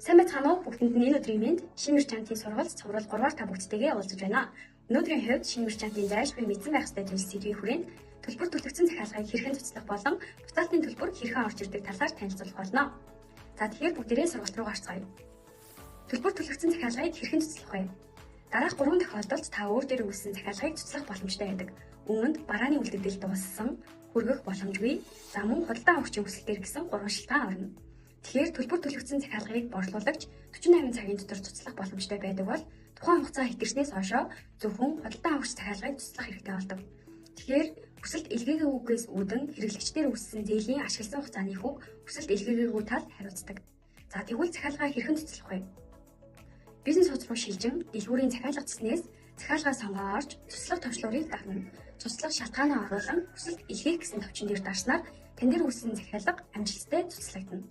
Сайн байцгаана уу? Бүгдэнд нь энэ өдрийн мэнд Шинэ Мэрчантын сургалт цуврал 3-аар та бүгдтэйгээ уулзаж байна. Өнөөдрийн хувьд Шинэ Мэрчантын зайлшгүй мэдсэн байх ёстой зүйл сэдвийн хүрээнд төлбөр төлөгцсөн захиалгыг хэрхэн цуцлах болон буцаалтын төлбөр хэрхэн орж ирдэг талаар танилцуулах болно. За тэгэхээр бүгдээрээ сургалт руу гарцгаая. Төлбөр төлөгцсөн захиалгыг хэрхэн цуцлах вэ? Дараах 3 тохиолдолд та өөр дээр үүссэн захиалгыг цуцлах боломжтой байдаг. Үүнд барааны үлдэгдэл дууссан, хүргэх боломжгүй, за мөн худалдаа авахчийн хүсэлтээр гэсэн 3 шалтгаан орно. Тэгэхээр төлбөр төлөгцсөн захиалгыг борлуулагч 48 цагийн дотор цуцлах боломжтой байдаг бол тухайн хугацаа хэтэрснээс хойшоо зөвхөн худалдаа авахч захиалгыг цуцлах хэрэгтэй болдог. Тэгэхээр хүсэлт илгээгээгүйгээс үүдэн хэрэглэгчдээр үүссэн зээлийн ашигласан хугацааны хүүг хүсэлт илгээгээгүй тал хариуцдаг. За тэгвэл захиалгаа хэрхэн цуцлах вэ? Бизнес хуудас руу шилжин дэлгүүрийн захиалга цэснээс захиалгаа сонгоо орж цуцлах товчлуурыг дагна. Цуцлах шалтгаанаа оруулан хүсэлт илгээх гэсэн товчон дээр дарснаар тань дээр үүссэн захиалга амжилттай цуцлагдана.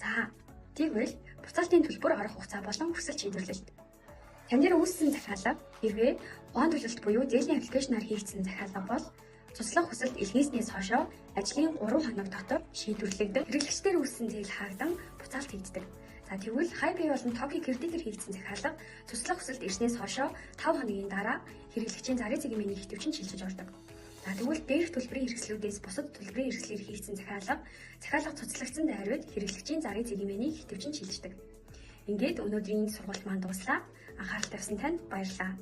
За тэгвэл буцаалтын төлбөр орох хугацаа болон хүсэлт шийдвэрлэлт. Тань дээр үүссэн захиалга хэрвээ ухаан төлөлт буюу зээлийн аппликейшнаар хийгдсэн захиалга бол цуцлах хүсэлт илгээснээс хойшоо ажлын 3 хоног дотор шийдвэрлэгдэн хэрэглэгчдэр үүссэн зээл хаагдан буцаалт хийгддэг. За тэгвэл Хайпей болон Токи кредитээр хийгдсэн захиалга цуцлах хүсэлт ирснээс хойшоо 5 хоногийн дараа хэрэглэгчийн зарын цэгийн хэвтөвчин шилжиж ордог. За тэгвэл дээрх төлбөрийн хэрэгслүүдээс бусад төлбөрийн хэрэгслээр хийгдсэн захиалга цуцлагдсан дайрууд хэрэглэгчийн зарын цэгийн хэвтөвчин шилждэг. Ингээд өнөөдрийн сургалт маань дуслаа. Анхаарал тавьсан танд баярлалаа.